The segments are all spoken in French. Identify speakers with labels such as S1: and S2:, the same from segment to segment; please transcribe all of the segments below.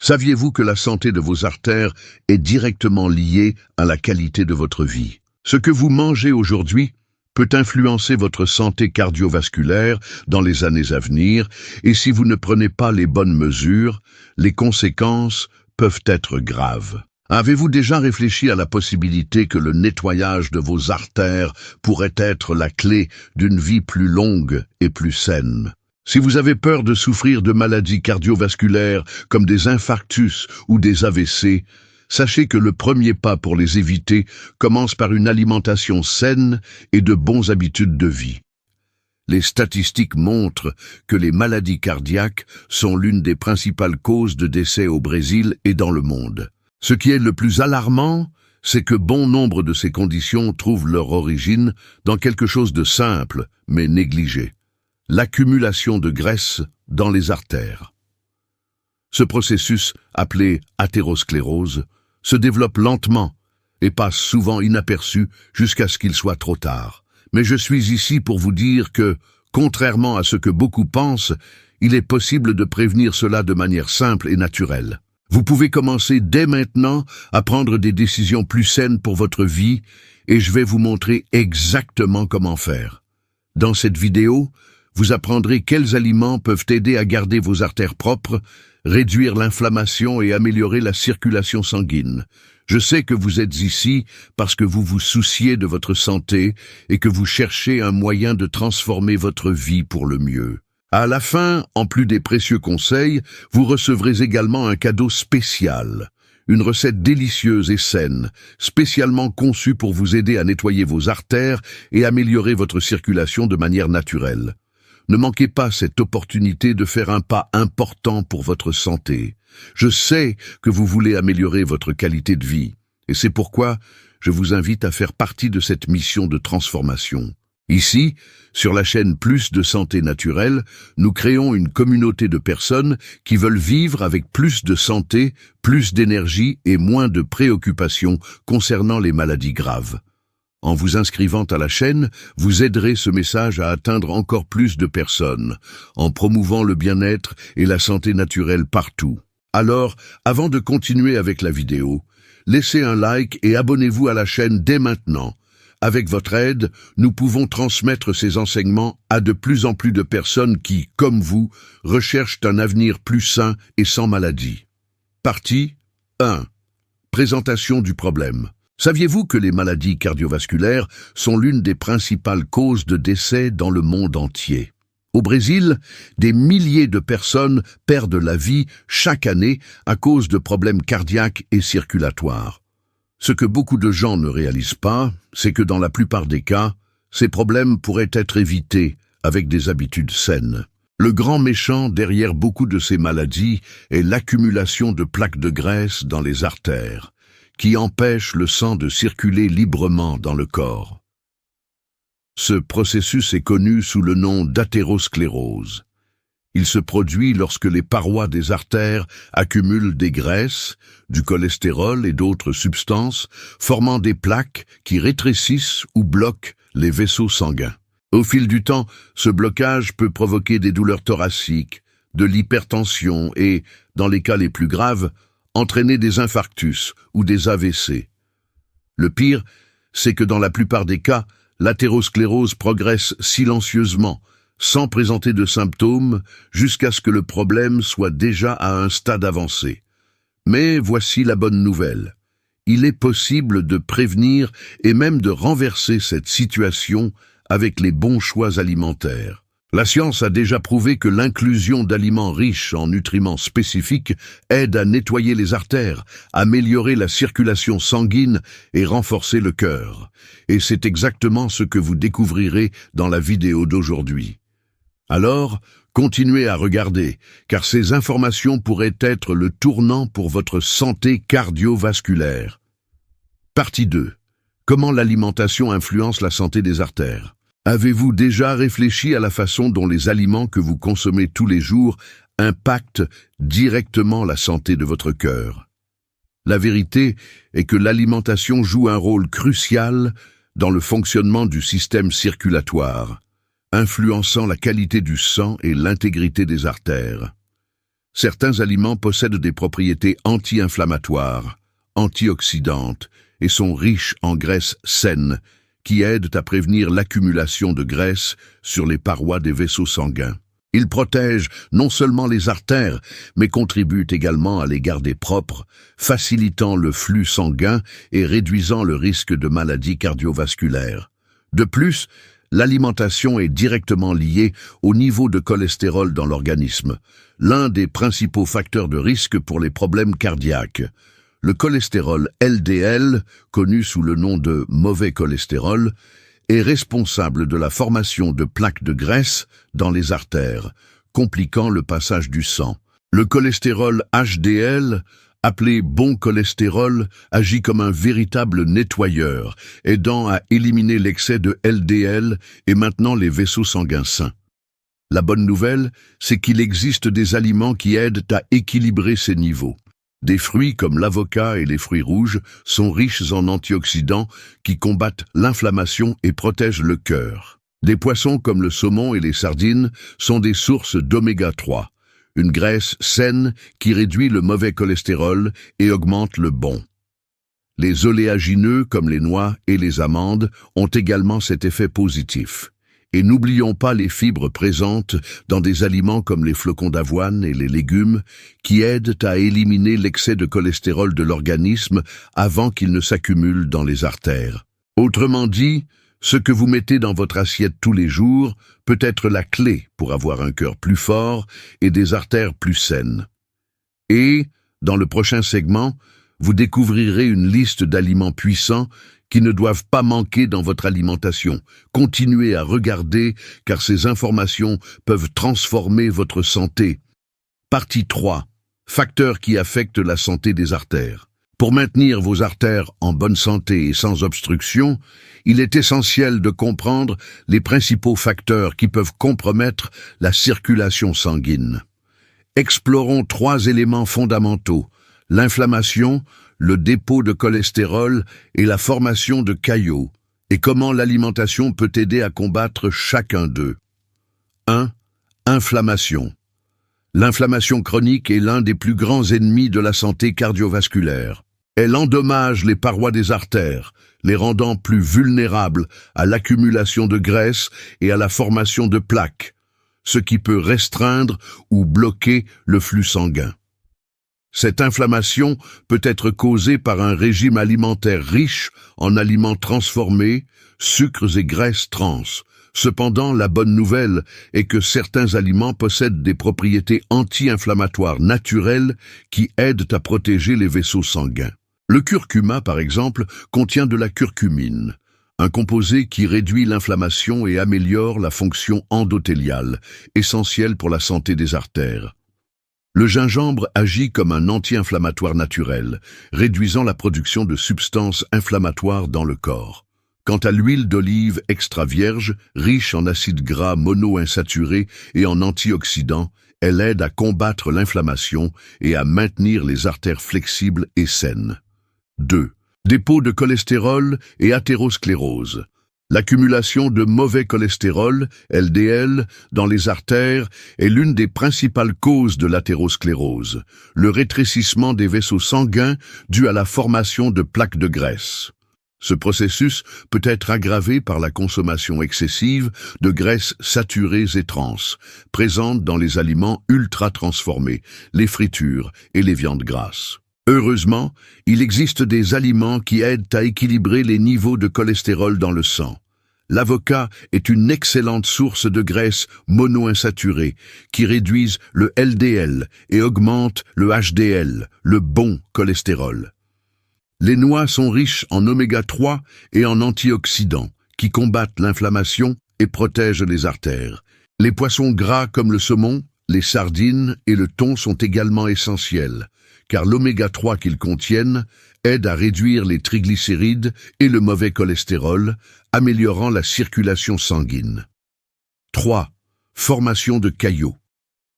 S1: Saviez-vous que la santé de vos artères est directement liée à la qualité de votre vie? Ce que vous mangez aujourd'hui peut influencer votre santé cardiovasculaire dans les années à venir, et si vous ne prenez pas les bonnes mesures, les conséquences peuvent être graves. Avez-vous déjà réfléchi à la possibilité que le nettoyage de vos artères pourrait être la clé d'une vie plus longue et plus saine? Si vous avez peur de souffrir de maladies cardiovasculaires comme des infarctus ou des AVC, sachez que le premier pas pour les éviter commence par une alimentation saine et de bonnes habitudes de vie. Les statistiques montrent que les maladies cardiaques sont l'une des principales causes de décès au Brésil et dans le monde. Ce qui est le plus alarmant, c'est que bon nombre de ces conditions trouvent leur origine dans quelque chose de simple mais négligé: l'accumulation de graisse dans les artères. Ce processus, appelé athérosclérose, se développe lentement et passe souvent inaperçu jusqu'à ce qu'il soit trop tard. Mais je suis ici pour vous dire que, contrairement à ce que beaucoup pensent, il est possible de prévenir cela de manière simple et naturelle. Vous pouvez commencer dès maintenant à prendre des décisions plus saines pour votre vie, et je vais vous montrer exactement comment faire. Dans cette vidéo, vous apprendrez quels aliments peuvent aider à garder vos artères propres, réduire l'inflammation et améliorer la circulation sanguine. Je sais que vous êtes ici parce que vous vous souciez de votre santé et que vous cherchez un moyen de transformer votre vie pour le mieux. À la fin, en plus des précieux conseils, vous recevrez également un cadeau spécial. Une recette délicieuse et saine, spécialement conçue pour vous aider à nettoyer vos artères et améliorer votre circulation de manière naturelle. Ne manquez pas cette opportunité de faire un pas important pour votre santé. Je sais que vous voulez améliorer votre qualité de vie, et c'est pourquoi je vous invite à faire partie de cette mission de transformation. Ici, sur la chaîne Plus de Santé Naturelle, nous créons une communauté de personnes qui veulent vivre avec plus de santé, plus d'énergie et moins de préoccupations concernant les maladies graves. En vous inscrivant à la chaîne, vous aiderez ce message à atteindre encore plus de personnes, en promouvant le bien-être et la santé naturelle partout. Alors, avant de continuer avec la vidéo, laissez un like et abonnez-vous à la chaîne dès maintenant. Avec votre aide, nous pouvons transmettre ces enseignements à de plus en plus de personnes qui, comme vous, recherchent un avenir plus sain et sans maladie. Partie 1. Présentation du problème. Saviez-vous que les maladies cardiovasculaires sont l'une des principales causes de décès dans le monde entier? Au Brésil, des milliers de personnes perdent la vie chaque année à cause de problèmes cardiaques et circulatoires. Ce que beaucoup de gens ne réalisent pas, c'est que dans la plupart des cas, ces problèmes pourraient être évités avec des habitudes saines. Le grand méchant derrière beaucoup de ces maladies est l'accumulation de plaques de graisse dans les artères, qui empêchent le sang de circuler librement dans le corps. Ce processus est connu sous le nom d'athérosclérose. Il se produit lorsque les parois des artères accumulent des graisses, du cholestérol et d'autres substances, formant des plaques qui rétrécissent ou bloquent les vaisseaux sanguins. Au fil du temps, ce blocage peut provoquer des douleurs thoraciques, de l'hypertension et, dans les cas les plus graves, entraîner des infarctus ou des AVC. Le pire, c'est que dans la plupart des cas, l'athérosclérose progresse silencieusement, sans présenter de symptômes, jusqu'à ce que le problème soit déjà à un stade avancé. Mais voici la bonne nouvelle. Il est possible de prévenir et même de renverser cette situation avec les bons choix alimentaires. La science a déjà prouvé que l'inclusion d'aliments riches en nutriments spécifiques aide à nettoyer les artères, améliorer la circulation sanguine et renforcer le cœur. Et c'est exactement ce que vous découvrirez dans la vidéo d'aujourd'hui. Alors, continuez à regarder, car ces informations pourraient être le tournant pour votre santé cardiovasculaire. Partie 2. Comment l'alimentation influence la santé des artères? Avez-vous déjà réfléchi à la façon dont les aliments que vous consommez tous les jours impactent directement la santé de votre cœur? La vérité est que l'alimentation joue un rôle crucial dans le fonctionnement du système circulatoire, influençant la qualité du sang et l'intégrité des artères. Certains aliments possèdent des propriétés anti-inflammatoires, antioxydantes et sont riches en graisses saines qui aident à prévenir l'accumulation de graisse sur les parois des vaisseaux sanguins. Ils protègent non seulement les artères, mais contribuent également à les garder propres, facilitant le flux sanguin et réduisant le risque de maladies cardiovasculaires. De plus, l'alimentation est directement liée au niveau de cholestérol dans l'organisme, l'un des principaux facteurs de risque pour les problèmes cardiaques. Le cholestérol LDL, connu sous le nom de mauvais cholestérol, est responsable de la formation de plaques de graisse dans les artères, compliquant le passage du sang. Le cholestérol HDL, appelé bon cholestérol, agit comme un véritable nettoyeur, aidant à éliminer l'excès de LDL et maintenant les vaisseaux sanguins sains. La bonne nouvelle, c'est qu'il existe des aliments qui aident à équilibrer ces niveaux. Des fruits comme l'avocat et les fruits rouges sont riches en antioxydants qui combattent l'inflammation et protègent le cœur. Des poissons comme le saumon et les sardines sont des sources d'oméga 3, une graisse saine qui réduit le mauvais cholestérol et augmente le bon. Les oléagineux comme les noix et les amandes ont également cet effet positif. Et n'oublions pas les fibres présentes dans des aliments comme les flocons d'avoine et les légumes qui aident à éliminer l'excès de cholestérol de l'organisme avant qu'il ne s'accumule dans les artères. Autrement dit, ce que vous mettez dans votre assiette tous les jours peut être la clé pour avoir un cœur plus fort et des artères plus saines. Et, dans le prochain segment, vous découvrirez une liste d'aliments puissants qui ne doivent pas manquer dans votre alimentation. Continuez à regarder car ces informations peuvent transformer votre santé. Partie 3. Facteurs qui affectent la santé des artères. Pour maintenir vos artères en bonne santé et sans obstruction, il est essentiel de comprendre les principaux facteurs qui peuvent compromettre la circulation sanguine. Explorons 3 éléments fondamentaux: l'inflammation, le dépôt de cholestérol et la formation de caillots, et comment l'alimentation peut aider à combattre chacun d'eux. 1. Inflammation. L'inflammation chronique est l'un des plus grands ennemis de la santé cardiovasculaire. Elle endommage les parois des artères, les rendant plus vulnérables à l'accumulation de graisse et à la formation de plaques, ce qui peut restreindre ou bloquer le flux sanguin. Cette inflammation peut être causée par un régime alimentaire riche en aliments transformés, sucres et graisses trans. Cependant, la bonne nouvelle est que certains aliments possèdent des propriétés anti-inflammatoires naturelles qui aident à protéger les vaisseaux sanguins. Le curcuma, par exemple, contient de la curcumine, un composé qui réduit l'inflammation et améliore la fonction endothéliale, essentielle pour la santé des artères. Le gingembre agit comme un anti-inflammatoire naturel, réduisant la production de substances inflammatoires dans le corps. Quant à l'huile d'olive extra vierge, riche en acides gras monoinsaturés et en antioxydants, elle aide à combattre l'inflammation et à maintenir les artères flexibles et saines. 2. Dépôt de cholestérol et athérosclérose. L'accumulation de mauvais cholestérol, LDL, dans les artères est l'une des principales causes de l'athérosclérose, le rétrécissement des vaisseaux sanguins dû à la formation de plaques de graisse. Ce processus peut être aggravé par la consommation excessive de graisses saturées et trans, présentes dans les aliments ultra-transformés, les fritures et les viandes grasses. Heureusement, il existe des aliments qui aident à équilibrer les niveaux de cholestérol dans le sang. L'avocat est une excellente source de graisses monoinsaturées qui réduisent le LDL et augmentent le HDL, le bon cholestérol. Les noix sont riches en oméga 3 et en antioxydants qui combattent l'inflammation et protègent les artères. Les poissons gras comme le saumon, les sardines et le thon sont également essentiels, car l'oméga 3 qu'ils contiennent aide à réduire les triglycérides et le mauvais cholestérol, améliorant la circulation sanguine. 3. Formation de caillots.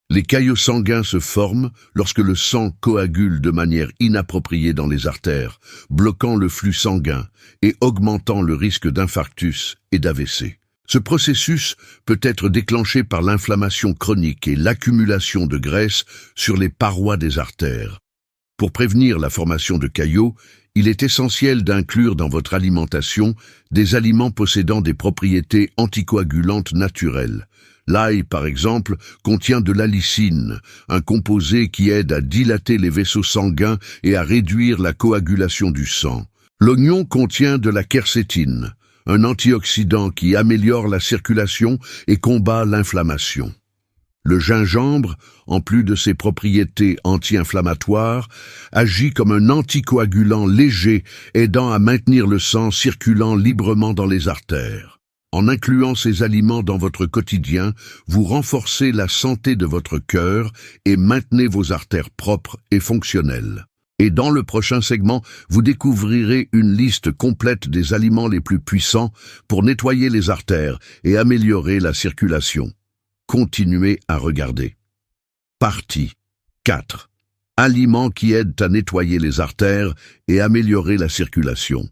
S1: Les caillots sanguins se forment lorsque le sang coagule de manière inappropriée dans les artères, bloquant le flux sanguin et augmentant le risque d'infarctus et d'AVC. Ce processus peut être déclenché par l'inflammation chronique et l'accumulation de graisse sur les parois des artères. Pour prévenir la formation de caillots, il est essentiel d'inclure dans votre alimentation des aliments possédant des propriétés anticoagulantes naturelles. L'ail, par exemple, contient de l'allicine, un composé qui aide à dilater les vaisseaux sanguins et à réduire la coagulation du sang. L'oignon contient de la quercétine, un antioxydant qui améliore la circulation et combat l'inflammation. Le gingembre, en plus de ses propriétés anti-inflammatoires, agit comme un anticoagulant léger aidant à maintenir le sang circulant librement dans les artères. En incluant ces aliments dans votre quotidien, vous renforcez la santé de votre cœur et maintenez vos artères propres et fonctionnelles. Et dans le prochain segment, vous découvrirez une liste complète des aliments les plus puissants pour nettoyer les artères et améliorer la circulation. Continuez à regarder. Partie 4. Aliments qui aident à nettoyer les artères et améliorer la circulation.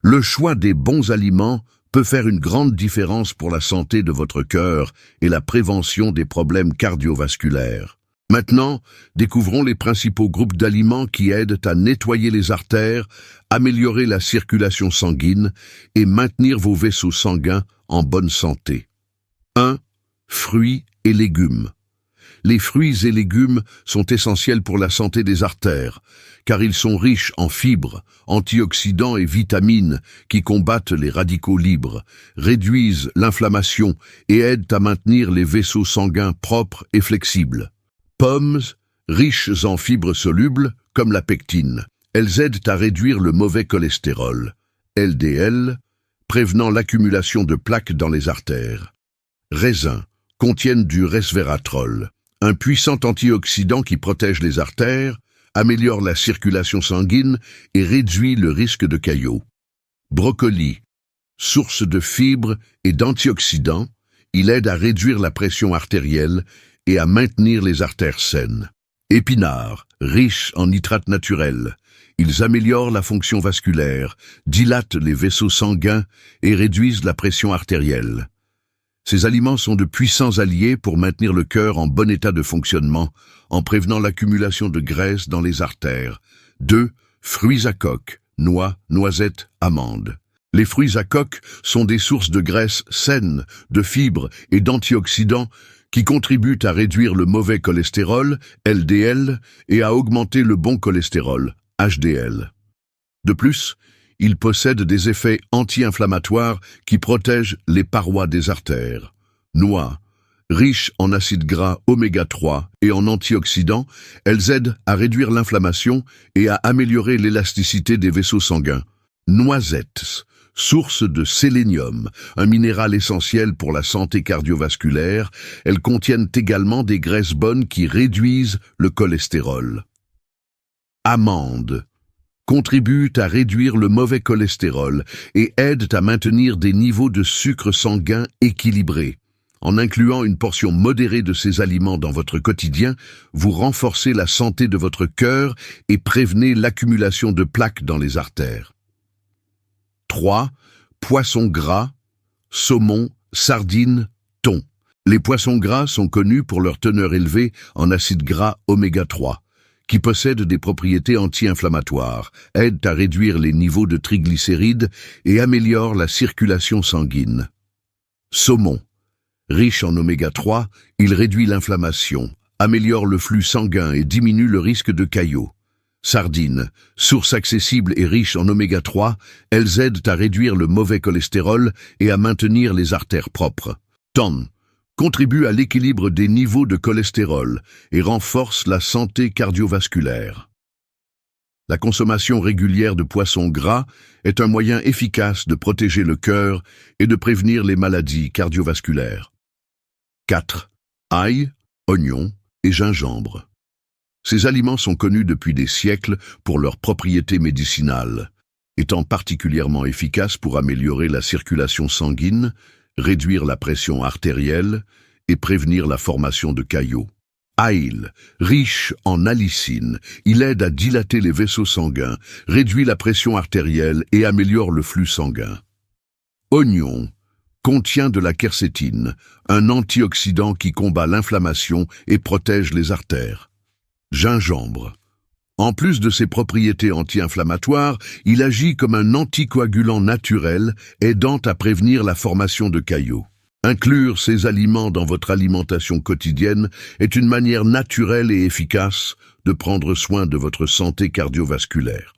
S1: Le choix des bons aliments peut faire une grande différence pour la santé de votre cœur et la prévention des problèmes cardiovasculaires. Maintenant, découvrons les principaux groupes d'aliments qui aident à nettoyer les artères, améliorer la circulation sanguine et maintenir vos vaisseaux sanguins en bonne santé. 1. Fruits et légumes. Les fruits et légumes sont essentiels pour la santé des artères, car ils sont riches en fibres, antioxydants et vitamines qui combattent les radicaux libres, réduisent l'inflammation et aident à maintenir les vaisseaux sanguins propres et flexibles. Pommes, riches en fibres solubles, comme la pectine. Elles aident à réduire le mauvais cholestérol, LDL, prévenant l'accumulation de plaques dans les artères. Raisins contiennent du resveratrol, un puissant antioxydant qui protège les artères, améliore la circulation sanguine et réduit le risque de caillots. Brocoli, source de fibres et d'antioxydants, il aide à réduire la pression artérielle et à maintenir les artères saines. Épinards, riches en nitrates naturels, ils améliorent la fonction vasculaire, dilatent les vaisseaux sanguins et réduisent la pression artérielle. Ces aliments sont de puissants alliés pour maintenir le cœur en bon état de fonctionnement, en prévenant l'accumulation de graisse dans les artères. 2. Fruits à coque, noix, noisettes, amandes. Les fruits à coque sont des sources de graisse saines, de fibres et d'antioxydants qui contribuent à réduire le mauvais cholestérol, LDL, et à augmenter le bon cholestérol, HDL. De plus, ils possèdent des effets anti-inflammatoires qui protègent les parois des artères. Noix, riches en acides gras oméga 3 et en antioxydants, elles aident à réduire l'inflammation et à améliorer l'élasticité des vaisseaux sanguins. Noisettes, source de sélénium, un minéral essentiel pour la santé cardiovasculaire, elles contiennent également des graisses bonnes qui réduisent le cholestérol. Amandes contribuent à réduire le mauvais cholestérol et aident à maintenir des niveaux de sucre sanguin équilibrés. En incluant une portion modérée de ces aliments dans votre quotidien, vous renforcez la santé de votre cœur et prévenez l'accumulation de plaques dans les artères. 3. Poissons gras, saumon, sardines, thon. Les poissons gras sont connus pour leur teneur élevée en acides gras oméga 3, qui possèdent des propriétés anti-inflammatoires, aident à réduire les niveaux de triglycérides et améliorent la circulation sanguine. Saumon. Riche en oméga 3, il réduit l'inflammation, améliore le flux sanguin et diminue le risque de caillots. Sardines, source accessible et riche en oméga 3, elles aident à réduire le mauvais cholestérol et à maintenir les artères propres. Thon contribue à l'équilibre des niveaux de cholestérol et renforce la santé cardiovasculaire. La consommation régulière de poissons gras est un moyen efficace de protéger le cœur et de prévenir les maladies cardiovasculaires. 4. Ail, oignon et gingembre. Ces aliments sont connus depuis des siècles pour leurs propriétés médicinales, étant particulièrement efficaces pour améliorer la circulation sanguine, réduire la pression artérielle et prévenir la formation de caillots. Ail, riche en allicine, il aide à dilater les vaisseaux sanguins, réduit la pression artérielle et améliore le flux sanguin. Oignon, contient de la quercétine, un antioxydant qui combat l'inflammation et protège les artères. Gingembre. En plus de ses propriétés anti-inflammatoires, il agit comme un anticoagulant naturel, aidant à prévenir la formation de caillots. Inclure ces aliments dans votre alimentation quotidienne est une manière naturelle et efficace de prendre soin de votre santé cardiovasculaire.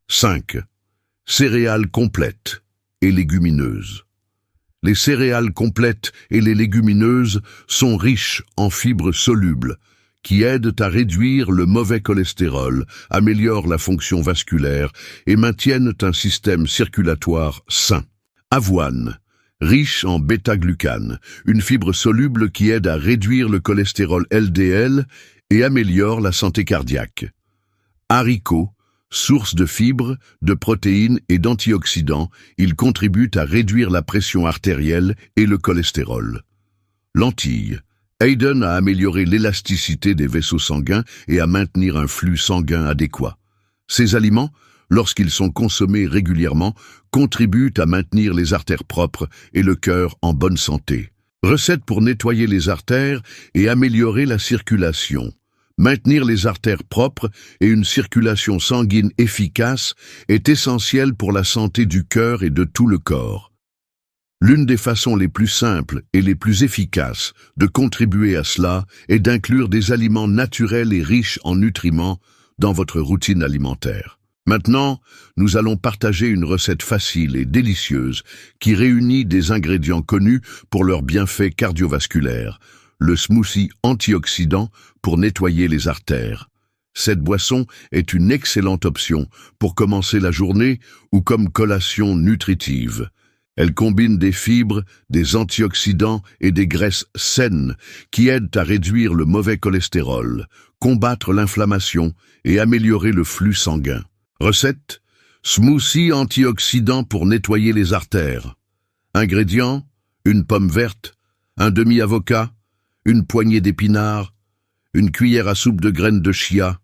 S1: 5. Céréales complètes et légumineuses. Les céréales complètes et les légumineuses sont riches en fibres solubles, qui aident à réduire le mauvais cholestérol, améliorent la fonction vasculaire et maintiennent un système circulatoire sain. Avoine. Riche en bêta-glucane, une fibre soluble qui aide à réduire le cholestérol LDL et améliore la santé cardiaque. Haricots, source de fibres, de protéines et d'antioxydants, ils contribuent à réduire la pression artérielle et le cholestérol. Lentilles aident à améliorer l'élasticité des vaisseaux sanguins et à maintenir un flux sanguin adéquat. Ces aliments, lorsqu'ils sont consommés régulièrement, contribuent à maintenir les artères propres et le cœur en bonne santé. Recette pour nettoyer les artères et améliorer la circulation. Maintenir les artères propres et une circulation sanguine efficace est essentiel pour la santé du cœur et de tout le corps. L'une des façons les plus simples et les plus efficaces de contribuer à cela est d'inclure des aliments naturels et riches en nutriments dans votre routine alimentaire. Maintenant, nous allons partager une recette facile et délicieuse qui réunit des ingrédients connus pour leurs bienfaits cardiovasculaires, le smoothie antioxydant pour nettoyer les artères. Cette boisson est une excellente option pour commencer la journée ou comme collation nutritive. Elle combine des fibres, des antioxydants et des graisses saines qui aident à réduire le mauvais cholestérol, combattre l'inflammation et améliorer le flux sanguin. Recette: smoothie antioxydant pour nettoyer les artères. Ingrédients: une pomme verte, un demi-avocat, une poignée d'épinards, une cuillère à soupe de graines de chia,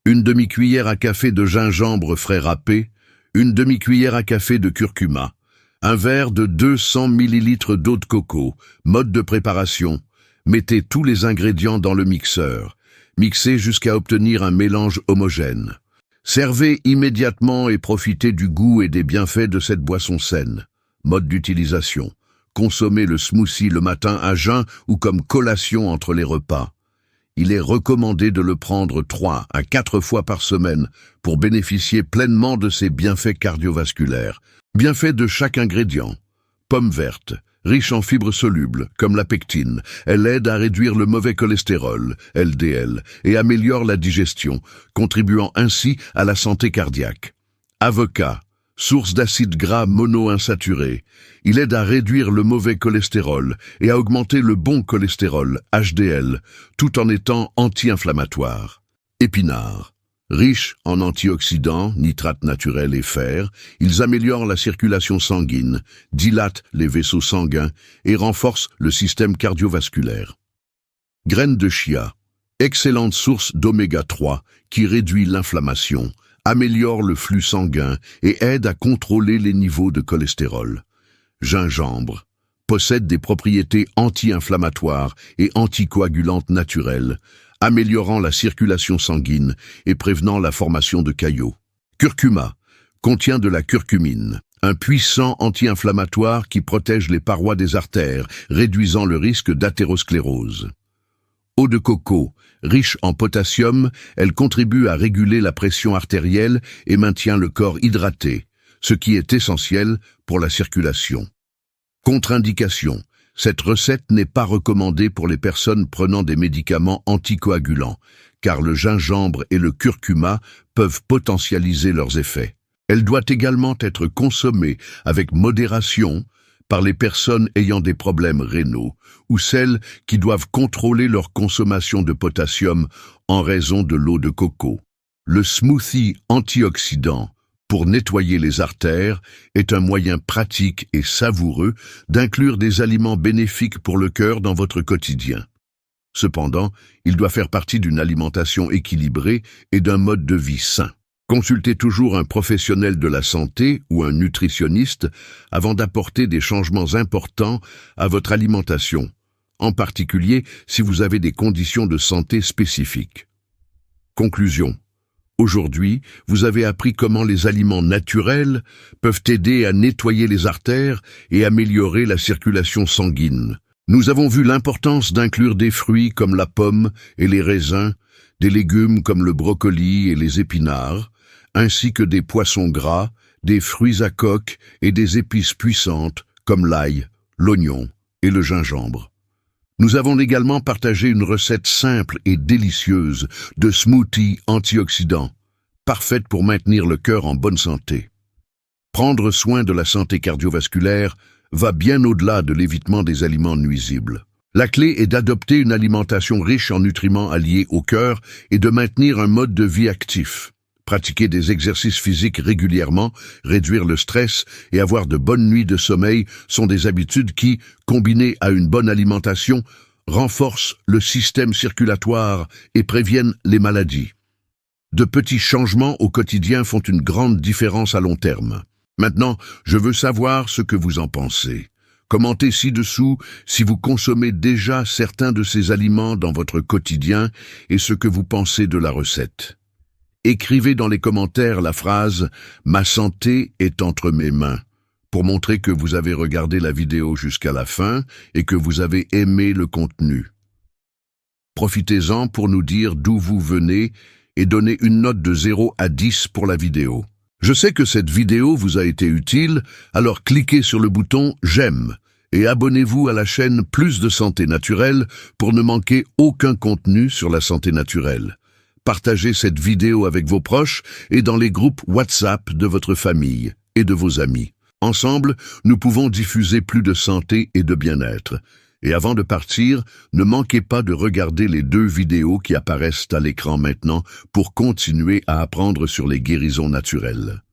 S1: une demi-cuillère à café de gingembre frais râpé, une demi-cuillère à café de curcuma, un verre de 200 ml d'eau de coco. Mode de préparation: mettez tous les ingrédients dans le mixeur. Mixez jusqu'à obtenir un mélange homogène. Servez immédiatement et profitez du goût et des bienfaits de cette boisson saine. Mode d'utilisation: consommez le smoothie le matin à jeun ou comme collation entre les repas. Il est recommandé de le prendre 3 à 4 fois par semaine pour bénéficier pleinement de ses bienfaits cardiovasculaires. Bienfaits de chaque ingrédient: pomme verte, riche en fibres solubles, comme la pectine. Elle aide à réduire le mauvais cholestérol, LDL, et améliore la digestion, contribuant ainsi à la santé cardiaque. Avocat, source d'acides gras monoinsaturés. Il aide à réduire le mauvais cholestérol et à augmenter le bon cholestérol, HDL, tout en étant anti-inflammatoire. Épinards. Riches en antioxydants, nitrates naturels et fer, ils améliorent la circulation sanguine, dilatent les vaisseaux sanguins et renforcent le système cardiovasculaire. Graines de chia, excellente source d'oméga 3 qui réduit l'inflammation, améliore le flux sanguin et aide à contrôler les niveaux de cholestérol. Gingembre possède des propriétés anti-inflammatoires et anticoagulantes naturelles, améliorant la circulation sanguine et prévenant la formation de caillots. Curcuma contient de la curcumine, un puissant anti-inflammatoire qui protège les parois des artères, réduisant le risque d'athérosclérose. Eau de coco, riche en potassium, elle contribue à réguler la pression artérielle et maintient le corps hydraté, ce qui est essentiel pour la circulation. Contre-indication: cette recette n'est pas recommandée pour les personnes prenant des médicaments anticoagulants, car le gingembre et le curcuma peuvent potentialiser leurs effets. Elle doit également être consommée avec modération par les personnes ayant des problèmes rénaux ou celles qui doivent contrôler leur consommation de potassium en raison de l'eau de coco. Le smoothie antioxydant pour nettoyer les artères est un moyen pratique et savoureux d'inclure des aliments bénéfiques pour le cœur dans votre quotidien. Cependant, il doit faire partie d'une alimentation équilibrée et d'un mode de vie sain. Consultez toujours un professionnel de la santé ou un nutritionniste avant d'apporter des changements importants à votre alimentation, en particulier si vous avez des conditions de santé spécifiques. Conclusion. Aujourd'hui, vous avez appris comment les aliments naturels peuvent aider à nettoyer les artères et améliorer la circulation sanguine. Nous avons vu l'importance d'inclure des fruits comme la pomme et les raisins, des légumes comme le brocoli et les épinards, ainsi que des poissons gras, des fruits à coque et des épices puissantes comme l'ail, l'oignon et le gingembre. Nous avons également partagé une recette simple et délicieuse de smoothie antioxydant, parfaite pour maintenir le cœur en bonne santé. Prendre soin de la santé cardiovasculaire va bien au-delà de l'évitement des aliments nuisibles. La clé est d'adopter une alimentation riche en nutriments alliés au cœur et de maintenir un mode de vie actif. Pratiquer des exercices physiques régulièrement, réduire le stress et avoir de bonnes nuits de sommeil sont des habitudes qui, combinées à une bonne alimentation, renforcent le système circulatoire et préviennent les maladies. De petits changements au quotidien font une grande différence à long terme. Maintenant, je veux savoir ce que vous en pensez. Commentez ci-dessous si vous consommez déjà certains de ces aliments dans votre quotidien et ce que vous pensez de la recette. Écrivez dans les commentaires la phrase « Ma santé est entre mes mains » pour montrer que vous avez regardé la vidéo jusqu'à la fin et que vous avez aimé le contenu. Profitez-en pour nous dire d'où vous venez et donnez une note de 0 à 10 pour la vidéo. Je sais que cette vidéo vous a été utile, alors cliquez sur le bouton « J'aime » et abonnez-vous à la chaîne Plus de Santé Naturelle pour ne manquer aucun contenu sur la santé naturelle. Partagez cette vidéo avec vos proches et dans les groupes WhatsApp de votre famille et de vos amis. Ensemble, nous pouvons diffuser plus de santé et de bien-être. Et avant de partir, ne manquez pas de regarder les 2 vidéos qui apparaissent à l'écran maintenant pour continuer à apprendre sur les guérisons naturelles.